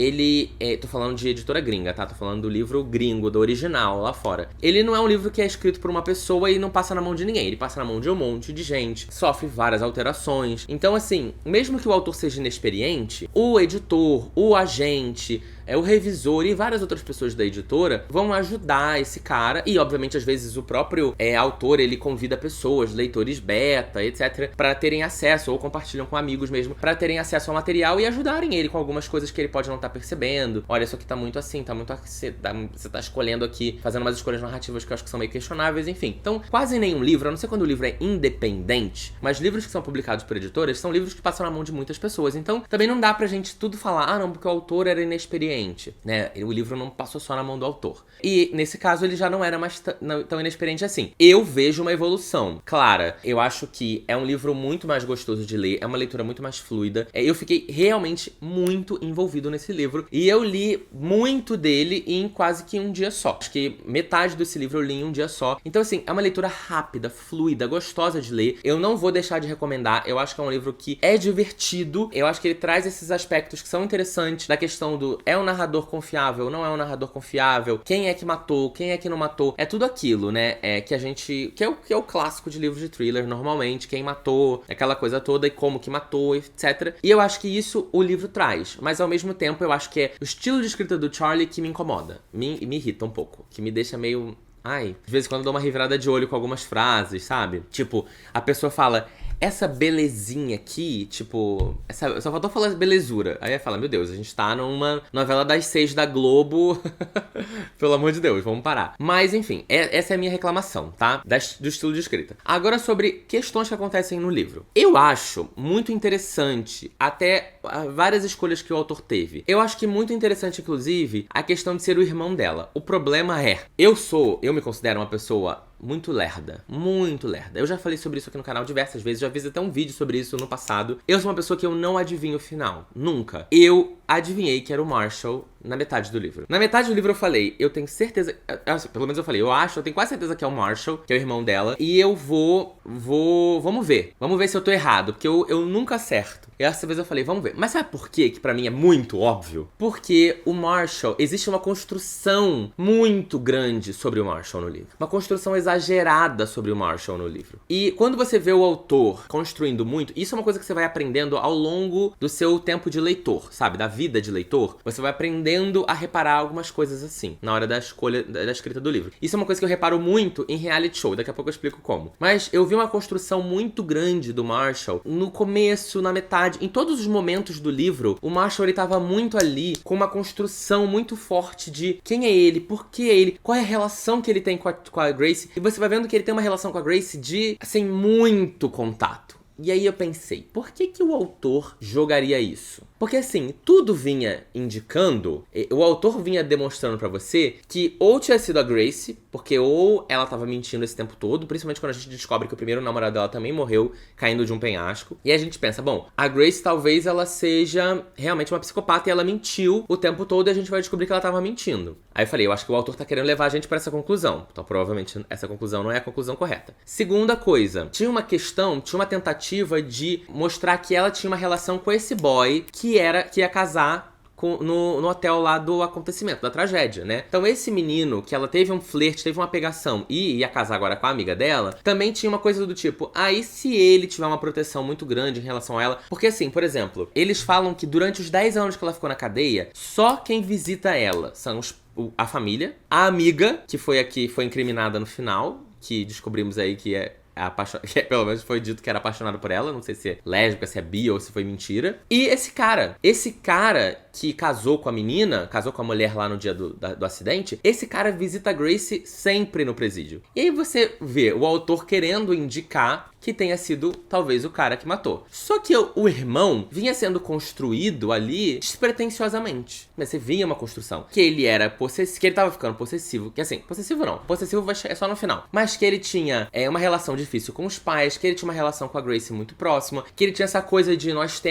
tô falando de editora gringa, tá? Tô falando do livro gringo, do original, original lá fora. Ele não é um livro que é escrito por uma pessoa e não passa na mão de ninguém. Ele passa na mão de um monte de gente, sofre várias alterações. Então, assim, mesmo que o autor seja inexperiente, o editor, o agente, o revisor e várias outras pessoas da editora vão ajudar esse cara. E, obviamente, às vezes o próprio autor, ele convida pessoas, leitores beta, etc, para terem acesso, ou compartilham com amigos mesmo, para terem acesso ao material e ajudarem ele com algumas coisas que ele pode não estar percebendo. Olha, isso aqui tá muito assim, tá muito... Você tá escolhendo aqui, fazendo umas escolhas narrativas que eu acho que são meio questionáveis, enfim. Então, quase nenhum livro, a não ser quando o livro é independente, mas livros que são publicados por editoras são livros que passam na mão de muitas pessoas. Então, também não dá pra gente tudo falar, ah, não, porque o autor era inexperiente, né? O livro não passou só na mão do autor. E, nesse caso, ele já não era mais tão inexperiente assim. Eu vejo uma evolução clara. Eu acho que é um livro muito mais gostoso de ler, é uma leitura muito mais fluida. Eu fiquei realmente muito envolvido nesse livro. E eu li muito dele em quase que um dia só. Acho que metade desse livro eu li em um dia só. Então, assim, é uma leitura rápida, fluida, gostosa de ler. Eu não vou deixar de recomendar. Eu acho que é um livro que é divertido. Eu acho que ele traz esses aspectos que são interessantes, da questão do é um narrador confiável, não é um narrador confiável, quem é que matou, quem é que não matou. É tudo aquilo, né? Que a gente... Que é o clássico de livros de thriller, normalmente. Quem matou, aquela coisa toda e como que matou, etc. E eu acho que isso o livro traz. Mas, ao mesmo tempo, eu acho que é o estilo de escrita do Charlie que me incomoda. Me irrita um pouco. Que me deixa meio... Ai, de vez em quando eu dou uma revirada de olho com algumas frases, sabe? Tipo, a pessoa fala... Essa belezinha aqui, tipo... Só faltou falar belezura. Aí fala, meu Deus, a gente tá numa novela das 6 da Globo. Pelo amor de Deus, vamos parar. Mas, enfim, essa é a minha reclamação, tá? Do estilo de escrita. Agora, sobre questões que acontecem no livro. Eu acho muito interessante, até várias escolhas que o autor teve. Eu acho que muito interessante, inclusive, a questão de ser o irmão dela. O problema é... Eu me considero uma pessoa... muito lerda. Muito lerda. Eu já falei sobre isso aqui no canal diversas vezes. Já fiz até um vídeo sobre isso no passado. Eu sou uma pessoa que eu não adivinho o final. Nunca. Eu adivinhei que era o Marshall na metade do livro. Na metade do livro eu falei, eu tenho certeza... Pelo menos eu falei, eu tenho quase certeza que é o Marshall, que é o irmão dela. E eu vamos ver. Vamos ver se eu tô errado. Porque eu nunca acerto. E essa vez eu falei, vamos ver. Mas sabe por quê? Que pra mim é muito óbvio? Porque o Marshall... Existe uma construção muito grande sobre o Marshall no livro. Uma construção exagerada sobre o Marshall no livro. E quando você vê o autor construindo muito, isso é uma coisa que você vai aprendendo ao longo do seu tempo de leitor, sabe? Da vida de leitor. Você vai aprendendo a reparar algumas coisas assim, na hora da escolha, da escrita do livro. Isso é uma coisa que eu reparo muito em reality show, daqui a pouco eu explico como. Mas eu vi uma construção muito grande do Marshall no começo, na metade, em todos os momentos do livro. O Marshall, ele tava muito ali com uma construção muito forte de quem é ele, por que é ele, qual é a relação que ele tem com a Grace. E você vai vendo que ele tem uma relação com a Grace de, assim, muito contato. E aí eu pensei, por que o autor jogaria isso? Porque assim, tudo vinha indicando, o autor vinha demonstrando pra você que ou tinha sido a Grace, porque ou ela tava mentindo esse tempo todo, principalmente quando a gente descobre que o primeiro namorado dela também morreu caindo de um penhasco. E a gente pensa, bom, a Grace talvez ela seja realmente uma psicopata e ela mentiu o tempo todo e a gente vai descobrir que ela tava mentindo. Aí eu falei, eu acho que o autor tá querendo levar a gente pra essa conclusão. Então provavelmente essa conclusão não é a conclusão correta. Segunda coisa, tinha uma tentativa de mostrar que ela tinha uma relação com esse boy que ia casar no hotel lá do acontecimento, da tragédia, né? Então esse menino, que ela teve um flerte, teve uma pegação e ia casar agora com a amiga dela, também tinha uma coisa do tipo, e se ele tiver uma proteção muito grande em relação a ela? Porque assim, por exemplo, eles falam que durante os 10 anos que ela ficou na cadeia, só quem visita ela são a família, a amiga, que foi incriminada no final, que descobrimos aí que pelo menos foi dito que era apaixonado por ela. Não sei se é lésbica, se é bi ou se foi mentira. E esse cara que casou com a menina, casou com a mulher lá no dia do acidente, esse cara visita a Grace sempre no presídio. E aí você vê o autor querendo indicar que tenha sido, talvez, o cara que matou. Só que o irmão vinha sendo construído ali despretensiosamente. Mas você via uma construção. Que ele era possessivo, que ele tava ficando possessivo. Que assim, possessivo não. Possessivo é só no final. Mas que ele tinha uma relação difícil com os pais, que ele tinha uma relação com a Grace muito próxima, que ele tinha essa coisa de nós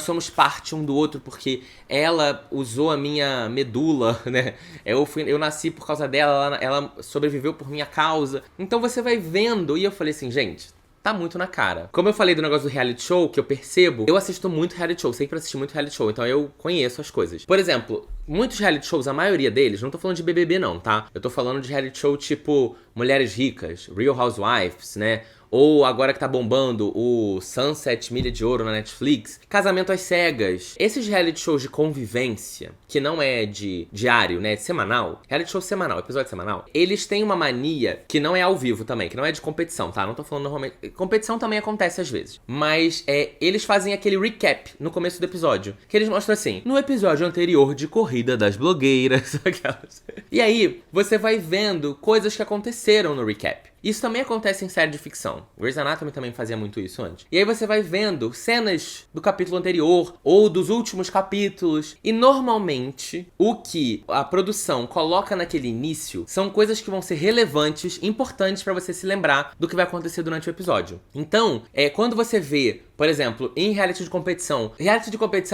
somos parte um do outro, porque ela usou a minha medula, né? Eu nasci por causa dela, ela sobreviveu por minha causa. Então você vai vendo, e eu falei assim, gente, tá muito na cara. Como eu falei do negócio do reality show, que eu percebo, eu assisto muito reality show, sempre assisti muito reality show, então eu conheço as coisas. Por exemplo, muitos reality shows, a maioria deles, não tô falando de BBB não, tá? Eu tô falando de reality show tipo Mulheres Ricas, Real Housewives, né? Ou agora que tá bombando o Sunset Milha de Ouro na Netflix, Casamento às Cegas. Esses reality shows de convivência, que não é de diário, né, de semanal, reality show semanal, episódio semanal, eles têm uma mania que não é ao vivo também, que não é de competição, tá? Não tô falando normalmente... Competição também acontece às vezes. Mas eles fazem aquele recap no começo do episódio, que eles mostram assim, no episódio anterior de Corrida das Blogueiras, aquelas. E aí, você vai vendo coisas que aconteceram no recap. Isso também acontece em série de ficção. Grey's Anatomy também fazia muito isso antes. E aí você vai vendo cenas do capítulo anterior ou dos últimos capítulos. E normalmente, o que a produção coloca naquele início são coisas que vão ser relevantes, importantes pra você se lembrar do que vai acontecer durante o episódio. Então, quando você vê, por exemplo, em reality de competição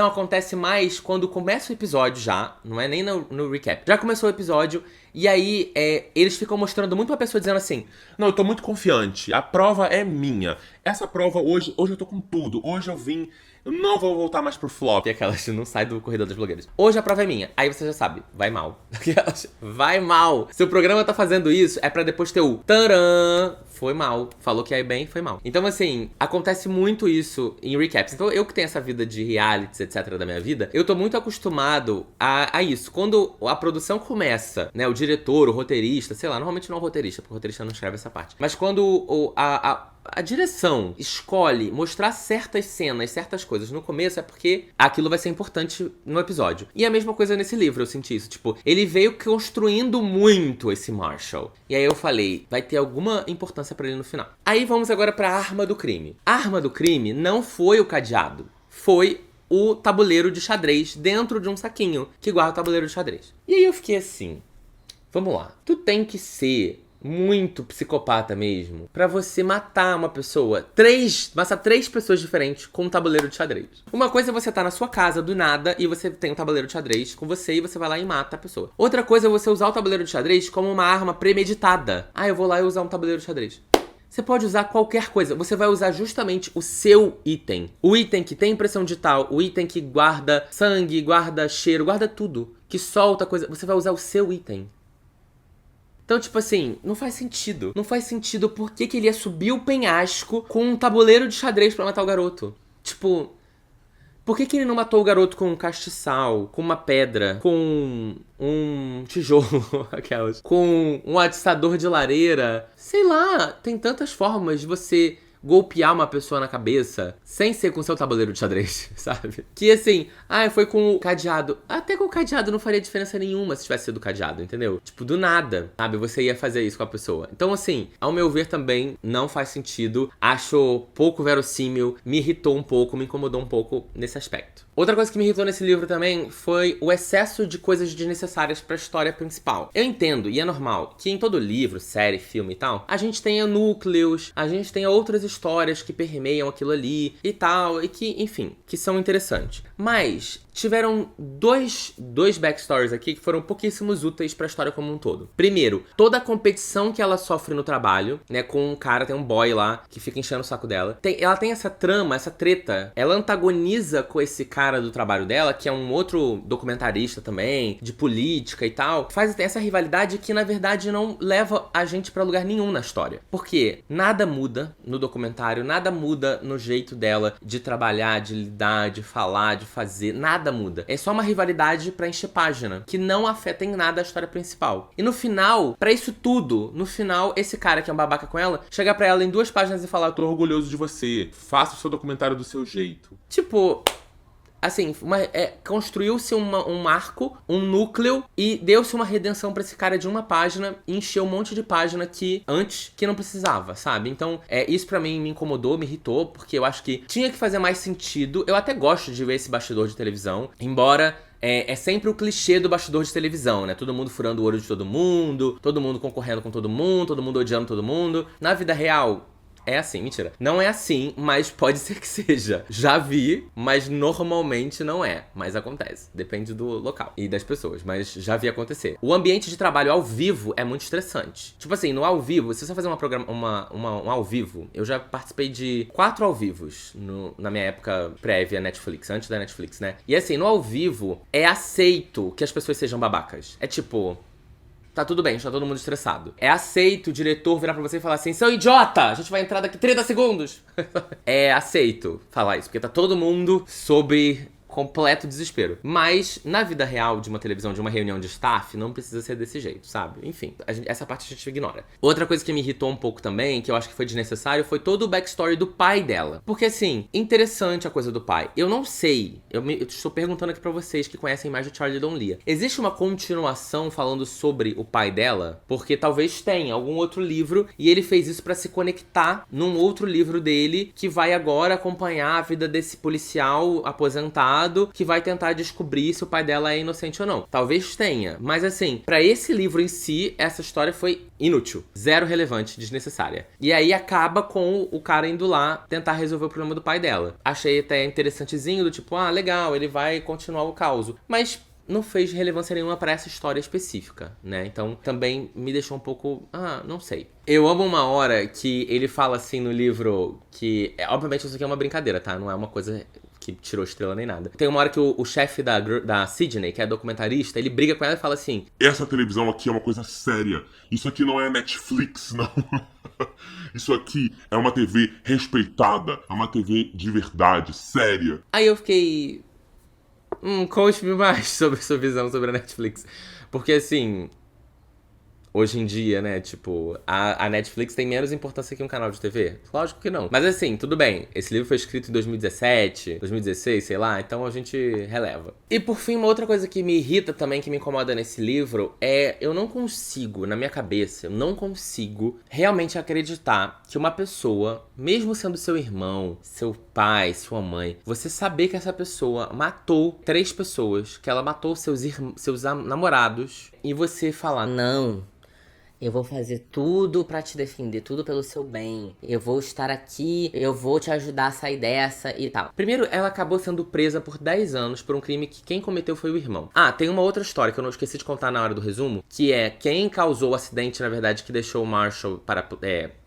acontece mais quando começa o episódio já, não é nem no recap. Já começou o episódio e aí eles ficam mostrando muito uma pessoa dizendo assim, não, eu tô muito confiante, a prova é minha. Essa prova hoje eu tô com tudo, hoje eu vim... Eu não vou voltar mais pro flop. E aquelas não sai do corredor das blogueiras. Hoje a prova é minha. Aí você já sabe, vai mal. Vai mal. Se o programa tá fazendo isso, é pra depois ter o taran. Foi mal. Falou que ia bem, foi mal. Então, assim, acontece muito isso em recaps. Então, eu que tenho essa vida de realities, etc, da minha vida, eu tô muito acostumado a isso. Quando a produção começa, né, o diretor, o roteirista, sei lá, normalmente não é o roteirista, porque o roteirista não escreve essa parte. Mas quando a direção escolhe mostrar certas cenas, certas coisas no começo, é porque aquilo vai ser importante no episódio. E a mesma coisa nesse livro, eu senti isso. Tipo, ele veio construindo muito esse Marshall. E aí eu falei, vai ter alguma importância pra ele no final. Aí vamos agora pra arma do crime. A arma do crime não foi o cadeado. Foi o tabuleiro de xadrez dentro de um saquinho que guarda o tabuleiro de xadrez. E aí eu fiquei assim, vamos lá. Tu tem que ser muito psicopata mesmo pra você matar uma pessoa, matar 3 pessoas diferentes com um tabuleiro de xadrez. Uma coisa é você tá na sua casa do nada e você tem um tabuleiro de xadrez com você e você vai lá e mata a pessoa. Outra coisa é você usar o tabuleiro de xadrez como uma arma premeditada. Ah, eu vou lá e usar um tabuleiro de xadrez. Você pode usar qualquer coisa, você vai usar justamente o seu item. O item que tem impressão digital, o item que guarda sangue, guarda cheiro, guarda tudo, que solta coisa, você vai usar o seu item. Então, tipo assim, não faz sentido. Não faz sentido por que ele ia subir o penhasco com um tabuleiro de xadrez pra matar o garoto. Tipo, por que ele não matou o garoto com um castiçal, com uma pedra, com um tijolo, aquelas, com um atiçador de lareira? Sei lá, tem tantas formas de você golpear uma pessoa na cabeça sem ser com seu tabuleiro de xadrez, sabe? Que assim, foi com o cadeado. Até com o cadeado não faria diferença nenhuma se tivesse sido cadeado, entendeu? Tipo, do nada, sabe? Você ia fazer isso com a pessoa. Então, assim, ao meu ver também não faz sentido. Acho pouco verossímil, me irritou um pouco, me incomodou um pouco nesse aspecto. Outra coisa que me irritou nesse livro também foi o excesso de coisas desnecessárias pra história principal. Eu entendo, e é normal, que em todo livro, série, filme e tal, a gente tenha núcleos, a gente tenha outras histórias que permeiam aquilo ali e tal, e que, enfim, que são interessantes. Mas tiveram dois backstories aqui que foram pouquíssimos úteis pra história como um todo. Primeiro, toda a competição que ela sofre no trabalho, né, com um cara, tem um boy lá, que fica enchendo o saco dela. Ela tem essa trama, essa treta, ela antagoniza com esse cara do trabalho dela, que é um outro documentarista também, de política e tal. Tem essa rivalidade que, na verdade, não leva a gente pra lugar nenhum na história. Porque nada muda no documentário, nada muda no jeito dela de trabalhar, de lidar, de falar, de fazer, nada muda. É só uma rivalidade pra encher página, que não afeta em nada a história principal. E no final, pra isso tudo, no final, esse cara que é um babaca com ela, chegar pra ela em 2 páginas e falar: tô orgulhoso de você, faça o seu documentário do seu jeito. Tipo, assim, construiu-se um arco, um núcleo, e deu-se uma redenção pra esse cara de uma página e encheu um monte de página que não precisava, sabe? Então, isso pra mim me incomodou, me irritou, porque eu acho que tinha que fazer mais sentido. Eu até gosto de ver esse bastidor de televisão, embora é sempre o clichê do bastidor de televisão, né? Todo mundo furando o olho de todo mundo concorrendo com todo mundo odiando todo mundo. Na vida real, é assim. Mentira. Não é assim, mas pode ser que seja. Já vi, mas normalmente não é. Mas acontece. Depende do local e das pessoas, mas já vi acontecer. O ambiente de trabalho ao vivo é muito estressante. Tipo assim, no ao vivo, se você fazer um ao vivo, eu já participei de 4 ao vivos na minha época prévia Netflix, antes da Netflix, né? E assim, no ao vivo, é aceito que as pessoas sejam babacas. É tipo... Tá tudo bem, está todo mundo estressado. É aceito o diretor virar pra você e falar assim: seu idiota, a gente vai entrar daqui 30 segundos. É aceito falar isso, porque tá todo mundo sob completo desespero. Mas, na vida real de uma televisão, de uma reunião de staff, não precisa ser desse jeito, sabe? Enfim, essa parte a gente ignora. Outra coisa que me irritou um pouco também, que eu acho que foi desnecessário, foi todo o backstory do pai dela. Porque, assim, interessante a coisa do pai. Eu não sei, eu estou perguntando aqui pra vocês que conhecem mais do Charlie Don Lia. Existe uma continuação falando sobre o pai dela? Porque talvez tenha algum outro livro, e ele fez isso pra se conectar num outro livro dele, que vai agora acompanhar a vida desse policial aposentado, que vai tentar descobrir se o pai dela é inocente ou não. Talvez tenha, mas assim, pra esse livro em si, essa história foi inútil, zero relevante, desnecessária. E aí acaba com o cara indo lá tentar resolver o problema do pai dela. Achei até interessantezinho, do tipo, ah, legal, ele vai continuar o caos. Mas não fez relevância nenhuma pra essa história específica, né? Então também me deixou um pouco... não sei. Eu amo uma hora que ele fala assim no livro que... obviamente isso aqui é uma brincadeira, tá? Não é uma coisa que tirou estrela nem nada. Tem uma hora que o chefe da Sydney, que é documentarista, ele briga com ela e fala assim: essa televisão aqui é uma coisa séria. Isso aqui não é Netflix, não. Isso aqui é uma TV respeitada. É uma TV de verdade, séria. Aí eu fiquei... conte-me mais sobre sua visão sobre a Netflix. Porque assim... hoje em dia, né, tipo, a Netflix tem menos importância que um canal de TV? Lógico que não. Mas assim, tudo bem. Esse livro foi escrito em 2017, 2016, sei lá, então a gente releva. E por fim, uma outra coisa que me irrita também, que me incomoda nesse livro, é eu não consigo, na minha cabeça, eu não consigo realmente acreditar que uma pessoa, mesmo sendo seu irmão, seu pai, sua mãe, você saber que essa pessoa matou 3 pessoas, que ela matou seus namorados, e você falar, não... eu vou fazer tudo pra te defender, tudo pelo seu bem. Eu vou estar aqui, eu vou te ajudar a sair dessa e tal. Primeiro, ela acabou sendo presa por 10 anos por um crime que quem cometeu foi o irmão. Tem uma outra história que eu não esqueci de contar na hora do resumo, que é quem causou o acidente, na verdade, que deixou o Marshall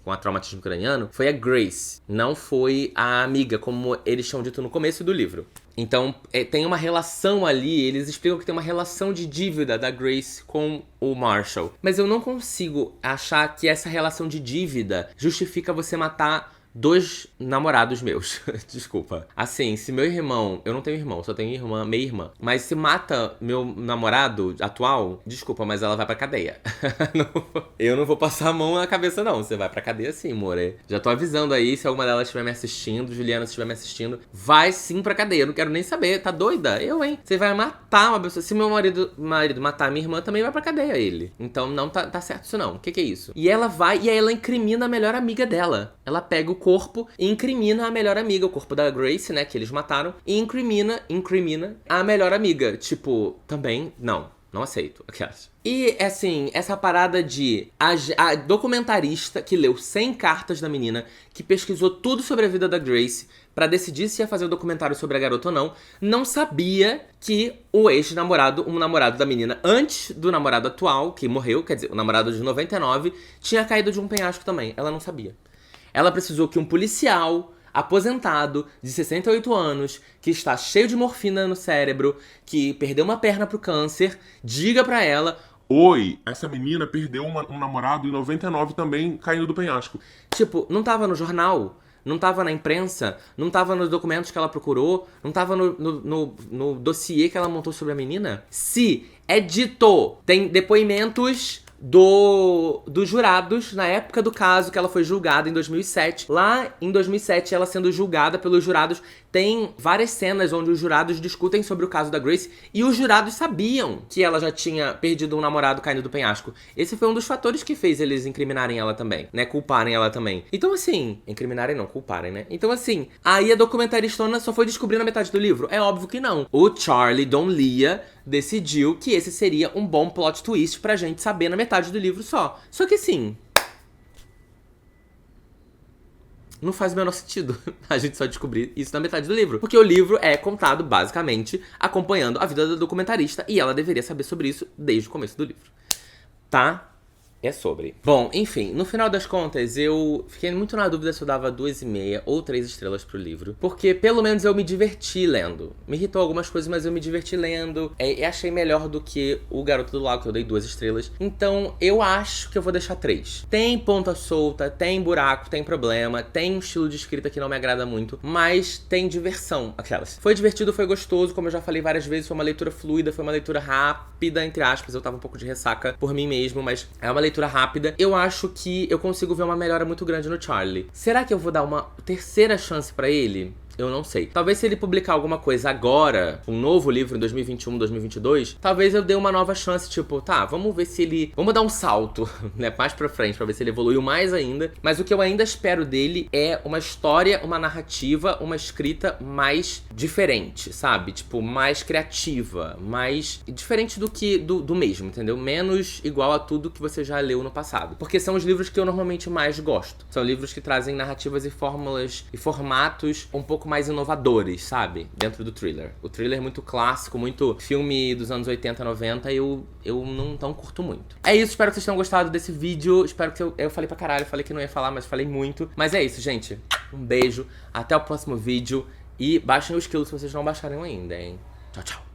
com a traumatismo craniano, foi a Grace. Não foi a amiga, como eles tinham dito no começo do livro. Então, tem uma relação ali, eles explicam que tem uma relação de dívida da Grace com o Marshall. Mas eu não consigo achar que essa relação de dívida justifica você matar 2 namorados meus. Desculpa. Assim, se meu irmão... eu não tenho irmão, só tenho irmã, meia-irmã. Mas se mata meu namorado atual, desculpa, mas ela vai pra cadeia. Eu não vou passar a mão na cabeça, não. Você vai pra cadeia sim, more. Já tô avisando aí, se alguma delas estiver me assistindo, Juliana estiver me assistindo, vai sim pra cadeia. Eu não quero nem saber. Tá doida? Eu, hein? Você vai matar uma pessoa. Se meu marido matar a minha irmã, também vai pra cadeia ele. Então não tá certo isso não. O que é isso? E ela vai e aí ela incrimina a melhor amiga dela. Ela pega o corpo e incrimina a melhor amiga, o corpo da Grace, né, que eles mataram, e incrimina a melhor amiga. Tipo, também, não aceito. E, assim, essa parada de a documentarista que leu 100 cartas da menina, que pesquisou tudo sobre a vida da Grace pra decidir se ia fazer o documentário sobre a garota ou não sabia que o ex-namorado, um namorado da menina antes do namorado atual, que morreu, quer dizer, o namorado de 99, tinha caído de um penhasco também. Ela não sabia. Ela precisou que um policial aposentado de 68 anos, que está cheio de morfina no cérebro, que perdeu uma perna pro câncer, diga pra ela: oi, essa menina perdeu um namorado em 99 também caindo do penhasco. Tipo, não tava no jornal, não tava na imprensa, não tava nos documentos que ela procurou, não tava no dossiê que ela montou sobre a menina? Se é dito, tem depoimentos dos jurados na época do caso que ela foi julgada em 2007. Lá em 2007, ela sendo julgada pelos jurados, tem várias cenas onde os jurados discutem sobre o caso da Grace e os jurados sabiam que ela já tinha perdido um namorado caindo do penhasco. Esse foi um dos fatores que fez eles incriminarem ela também, né? Culparem ela também. Então assim, incriminarem não, culparem, né? Então assim, aí a documentaristona só foi descobrir na metade do livro? É óbvio que não. O Charlie Don Lia decidiu que esse seria um bom plot twist pra gente saber na metade do livro só. Só que assim, não faz o menor sentido a gente só descobrir isso na metade do livro. Porque o livro é contado, basicamente, acompanhando a vida da documentarista e ela deveria saber sobre isso desde o começo do livro. Tá? É sobre. Bom, enfim, no final das contas, eu fiquei muito na dúvida se eu dava 2,5 ou 3 estrelas pro livro. Porque, pelo menos, eu me diverti lendo. Me irritou algumas coisas, mas eu me diverti lendo. E achei melhor do que O Garoto do Lago, que eu dei 2 estrelas. Então, eu acho que eu vou deixar 3. Tem ponta solta, tem buraco, tem problema, tem um estilo de escrita que não me agrada muito, mas tem diversão, aquelas. Foi divertido, foi gostoso, como eu já falei várias vezes, foi uma leitura fluida, foi uma leitura rápida, entre aspas. Eu tava um pouco de ressaca por mim mesmo, mas é uma leitura rápida. Eu acho que eu consigo ver uma melhora muito grande no Charlie. Será que eu vou dar uma terceira chance pra ele? Eu não sei. Talvez se ele publicar alguma coisa agora, um novo livro em 2021, 2022, talvez eu dê uma nova chance, tipo, tá, vamos ver se ele... Vamos dar um salto, né, mais pra frente, pra ver se ele evoluiu mais ainda. Mas o que eu ainda espero dele é uma história, uma narrativa, uma escrita mais diferente, sabe? Tipo, mais criativa, mais diferente do que do mesmo, entendeu? Menos igual a tudo que você já leu no passado. Porque são os livros que eu normalmente mais gosto. São livros que trazem narrativas e fórmulas e formatos um pouco mais inovadores, sabe? Dentro do thriller. O thriller é muito clássico, muito filme dos anos 80, 90, eu não tão curto muito. É isso, espero que vocês tenham gostado desse vídeo. Espero que eu falei pra caralho, falei que não ia falar, mas falei muito. Mas é isso, gente. Um beijo, até o próximo vídeo e baixem o esquilo se vocês não baixaram ainda, hein? Tchau, tchau.